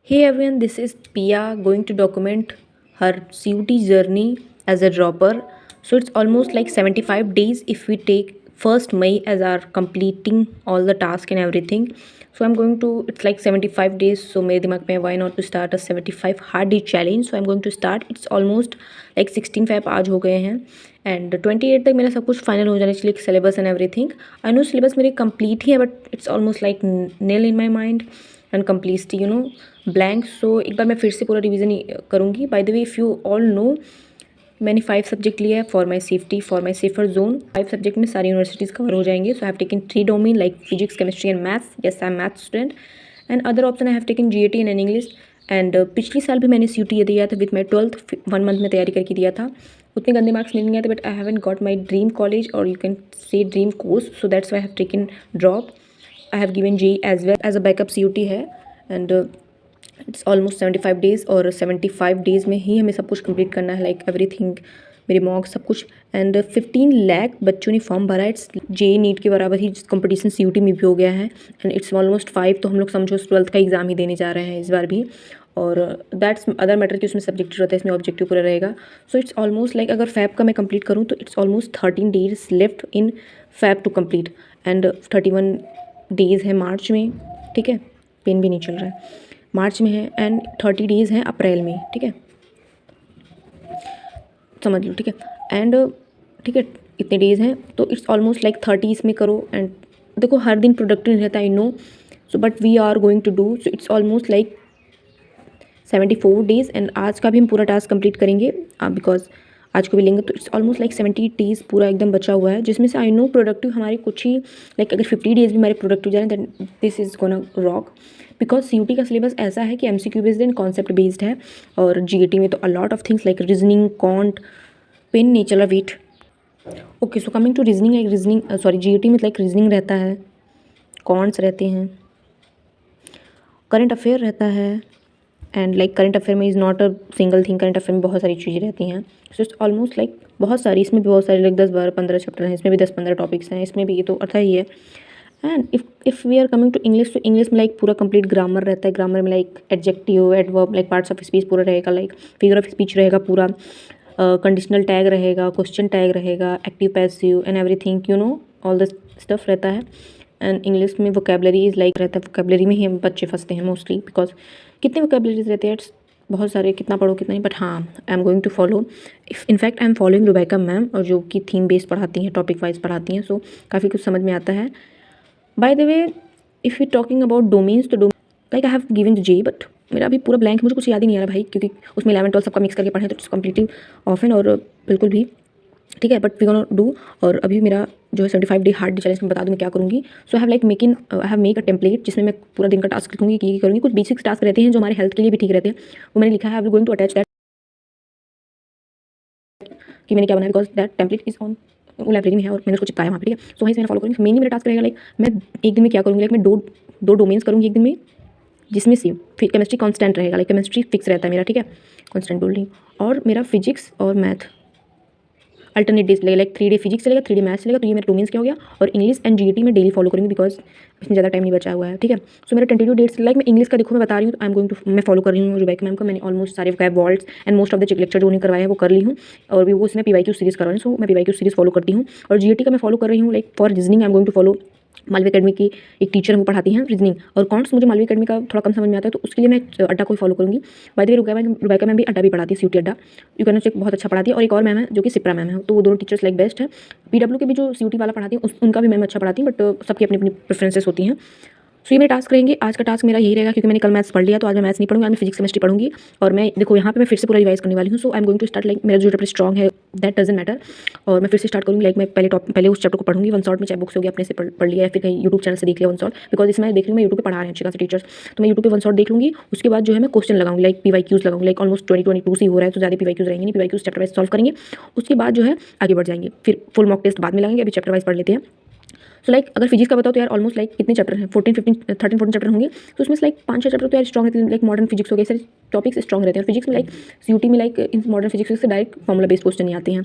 Hey everyone, this is Pia going to document her CUT journey as a dropper. So it's almost like 75 days if we take 1st May as our completing all the task and everything. So I'm going to, it's like 75 days. So मेरे दिमाग में why not to start a 75 hard day challenge. So I'm going to start. It's almost like 16 Feb आज हो गए हैं and 28 तक मेरा सब कुछ फाइनल हो जाने चाहिए syllabus and everything. I know syllabus मेरी कंप्लीट ही है but it's almost like nail in my mind and completely blank. So एक बार मैं फिर से पूरा रिवीजन करूँगी. By the way if you all know मैंने 5 सब्जेक्ट लिया है for my safety for my safer zone. 5 subject में सारी यूनिवर्सिटीज़ कवर हो जाएंगे. So I have taken 3 domain like physics chemistry and maths. Yes I am math student and other option I have taken GAT and English. And पिछले साल भी मैंने CUT दिया था विथ माई 12th 1 मंथ में तैयारी करके दिया था. उतने गंदे मार्क्स नहीं गए थे but I haven't got my dream college और you can say dream course. So that's why I have taken drop. I have given JEE as well as a backup CUT है एंड इट्स ऑलमोस्ट 75 डेज़ और 75 days में ही हमें सब कुछ complete करना है like everything मेरे मॉक्स सब कुछ. एंड 15 लाख बच्चों ने फॉर्म भरा है. इट्स JEE नीट के बराबर ही कंपटीशन CUT में भी हो गया है एंड इट्स ऑलमोस्ट 5. तो हम लोग समझो 12th का एग्ज़ाम ही देने जा रहे हैं इस बार भी. और दैट्स अदर मैटर कि उसमें सब्जेक्टिव रहता है, इसमें ऑब्जेक्टिव पूरा रहेगा. सो इट्स ऑलमोस्ट लाइक अगर फैब का मैं कंप्लीट करूँ तो it's almost 13 days left in फैब टू कंप्लीट एंड 31 डेज़ है मार्च में. ठीक है, पेन भी नहीं चल रहा है. मार्च में है एंड 30 डेज़ हैं अप्रैल में. ठीक है, समझ लो. ठीक है एंड ठीक है इतने डेज़ हैं तो इट्स ऑलमोस्ट लाइक 30 इसमें करो. एंड देखो हर दिन प्रोडक्टिव नहीं रहता I know. So but we are going to do. So it's almost like 74 days and आज का भी हम पूरा टास्क कंप्लीट करेंगे बिकॉज आज को भी लेंगे. तो इट्स ऑलमोस्ट लाइक 70 डेज़ पूरा एकदम बचा हुआ है जिसमें से आई नो प्रोडक्टिव हमारी कुछ ही लाइक अगर 50 डेज़ भी हमारे प्रोडक्टिव जा रहे हैं then this is gonna rock. Because CUT का सिलेबस ऐसा है कि MCQ based and concept based है और GAT में तो a lot of things like reasoning quant पेन नहीं चला wait. Okay so coming to reasoning like reasoning sorry GAT में लाइक रीजनिंग रहता है, कॉन्ट्स रहते हैं, करंट अफेयर रहता है एंड लाइक करंट अफेयर में is not a single thing. Current affair में बहुत सारी चीज़ें रहती हैं. सो इट्स ऑलमोस्ट लाइक बहुत सारी, इसमें भी बहुत सारे लाइक 10 12 15 चैप्टर हैं. इसमें भी 10 15 टॉपिक्स हैं. इसमें भी ये तो अर्थ ही है. And if we are coming to English तो इंग्लिश में लाइक पूरा कंप्लीट ग्रामर रहता है. ग्रामर में like adjective adverb like parts of speech पूरा रहेगा, लाइक फिगर ऑफ स्पीच रहेगा पूरा, कंडीशनल टैग रहेगा, क्वेश्चन टैग रहेगा, active passive and everything all the stuff रहता है. एंड इंग्लिश में वोकेबलरी इज़ लाइक रहता है. वोकेबलरी में ही हम बच्चे फंसते हैं मोस्टली बिकॉज कितने वोकेबलरीज रहते हैं बहुत सारे, कितना पढ़ो कितना नहीं. बट हाँ I am going to follow in fact I am following Rubaika ma'am और जो कि थीम बेस्ड पढ़ाती हैं, टॉपिक वाइज पढ़ाती हैं. सो काफ़ी कुछ समझ में आता है. By the way if you talking about domains तो like I have given JEE but मेरा अभी पूरा ब्लैंक, मुझे कुछ याद ही नहीं आ रहा भाई क्योंकि उसमें 11 12 सबका मिक्स करके पढ़े तो इट्स कम्प्लीटली ऑफ एंड और बिल्कुल भी. ठीक है बट वी गोना डू. और अभी मेरा जो है 75 डे हार्ड चैलेंज में बता दूँ मैं क्या करूँगी. So I have make a template जिसमें मैं पूरा दिन का टास्क लिखूँगी कि करूँगी. कुछ बेसिक्स टास्क रहते हैं जो हमारे हेल्थ के लिए भी ठीक रहते हैं, वो मैंने लिखा है. I will going to attach that कि मैंने क्या बनाया because that template is on वो लाइब्रेरी में है और मैंने उसको चिपकाया वहाँ पे. ठीक है सो वहीं से मैंने फॉलो करूँगी. मेनली मेरा टास्क रहेगा लाइक मैं एक दिन में क्या करूँगी, लाइक मैं दो डोमेन्स करूँगी एक दिन में जिसमें से केमिस्ट्री कांस्टेंट रहेगा, लाइक केमिस्ट्री फिक्स रहता है मेरा. ठीक है कांस्टेंट बोल रही हूँ. और मेरा फिजिक्स और मैथ अल्टरनेट डेज चलेगा, लाइक 3 डे फिजिक्स चलेगा 3 डे मैथ्स चलेगा. तो ये मेरा डोमेन्स क्या हो गया. और इंग्लिश एंड GAT में डेली फॉलो करूँगी बिकॉज इसमें ज़्यादा टाइम नहीं बचा हुआ है. ठीक है सो मेरा 22 डेट्स लाइक मैं इंग्लिश का देखो मैं बता रही हूँ. तो आई एम गोइंग टू मैं फॉलो कर रही हूँ रुबैका मैम को. मैंने ऑलमोस्ट सारे vocab words and most of the lecture जो उन्हें करवाया है वो कर ली हूँ और भी वो उसमें PYQ सीरीज़ करवा रही हूँ. सो मैं PYQ सीरीज़ फॉलो करती हूँ. और GAT का मैं फॉलो कर रही हूँ like for reasoning I am going to follow Malvi academy की एक टीचर है वो पढ़ाती हैं रीजनिंग. और कॉन्ट्स मुझे मालवी अकेडमी का थोड़ा कम समझ में आता है तो उसके लिए मैं अड्डा को फॉलो करूँगी. बाय द वे रुबैका मैम भी अड्डा भी पढ़ाती है, CUT अड्डा. यू कैन चेक बहुत अच्छा पढ़ाती है. और एक और मैम है जो कि सिप्रा मैम है. तो वो दोनों टीचर्स लाइक बेस्ट है. PW के भी जो CUT वाला पढ़ाती है उनका भी मैम अच्छा पढ़ाती है बट सबकी अपनी अपनी प्रेफरेंसेस होती हैं. सो ये मेरे टास्क रहेंगे. आज का टास्क मेरा यही रहेगा क्योंकि मैंने कल मैथ्स पढ़ लिया तो आज मैं मैथ्स नहीं पढ़ूंगी, आज मैं फिजिक्स केमिस्ट्री पढ़ूंगी. और मैं देखो यहाँ पे मैं फिर से पूरा रिवाइज करने वाली हूँ. So I am going to start like मेरा जो चैप्टर स्ट्रॉग है दैट डजंट मैटर. और मैं फिर से स्टार्ट करूँगी लाइक मैं पहले उस चैप्टर को पढ़ूंगी. वन शॉट में चाहे बुक्स हो गया अपने से पढ़ लिया या फिर कहीं यूट्यूब चैनल से देख लिया वन शॉट बिकॉज इसमें देख लूँ मैं यूट्यूब पे पढ़ा रहे हैं अच्छे खासे टीचर्स. तो मैं यूट्यूब पे वन शॉट देख लूँगी. उसके बाद जो है मैं क्वेश्चन लगाऊंगी लाइक PYQs लगाऊंगी. लाइक ऑलमोस्ट 2022 से ही हो रहा है तो ज़्यादा PYQs रहेंगे नहीं. PYQs चैप्टर वाइज सॉल्व करेंगे. उसके बाद जो है आगे बढ़ जाएंगे. फिर फुल मॉक टेस्ट बाद में लगाएंगे. अभी चैप्टर वाइज पढ़ लेते हैं. सो लाइक अगर फिजिक्स का बताओ तो यार ऑलमोस्ट लाइक कितने चैप्टर हैं 13 14 चैप्टर होंगे. तो उसमें से लाइक 5 6 चैप्टर तो यार स्ट्रॉग रहते हैं. लाइक मॉडर्न फिजिक्स हो गए सारे टॉपिक्स स्ट्रॉग रहते हैं. और फिजिक्स में लाइक CUT में लाइक इन मॉडर्न फिजिक्स से डायरेक्ट फॉर्मूला बेस्ड क्वेश्चन नहीं आते हैं.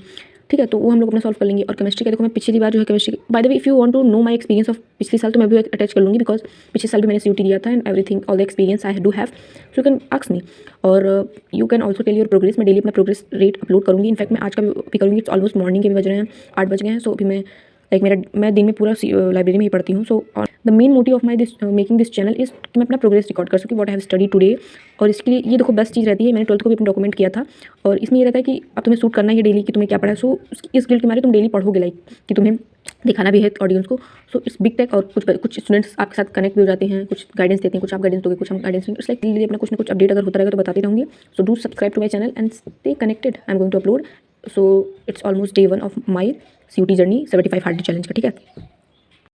ठीक है, तो वो हम लोग अपना सॉल्व कर लेंगे। और केमिस्ट्री का देखो, मैं पिछली बार जो है chemistry, by the way if you want to know my experience of पिछले साल, तो मैं भी अटैच कर लूँगी, बिकॉज पिछले साल भी मैंने सीयूटी दिया था and everything, all the experience I do have, so you can ask me. और you can also tell your progress. मैं डेली अपना प्रोग्रेस रेट अपलोड करूँगी। इनफैक्ट मैं आज का भी करूँगी। इट्स ऑलमोस्ट मॉर्निंग के भी बज रहे हैं, 8 बज गए हैं। सो अभी मैं दिन में पूरा लाइब्रेरी में ही पढ़ती हूँ। So the main motive of my this making this channel is कि मैं अपना प्रोग्रेस रिकॉर्ड कर सकूँ, what I have study today. और इसके लिए ये देखो बेस्ट चीज़ रहती है, मैंने 12th को भी अपना डॉक्यूमेंट किया था, और इसमें ये रहता है कि अब तुम्हें शूट करना ही है डेली कि तुम्हें क्या पढ़ा है। सो इस गिल्ड के मारे तुम डेली पढ़ोगे, लाइक कि तुम्हें दिखाना भी है ऑडियंस को। So it's big tech. और कुछ स्टूडेंट्स आपके साथ कनेक्ट भी हो जाते हैं, कुछ गाइडेंस देते हैं, कुछ आप गाइडेंस दोगे, कुछ हम गाइडेंस देंगे। इट्स लाइक डेली अपना कुछ ना कुछ अपडेट अगर होता रहेगा तो बताते रहूँगी। So do subscribe to my channel and stay connected. I am going to upload. So it's almost day 1 of my CUT journey 75 hard challenge का, ठीक है।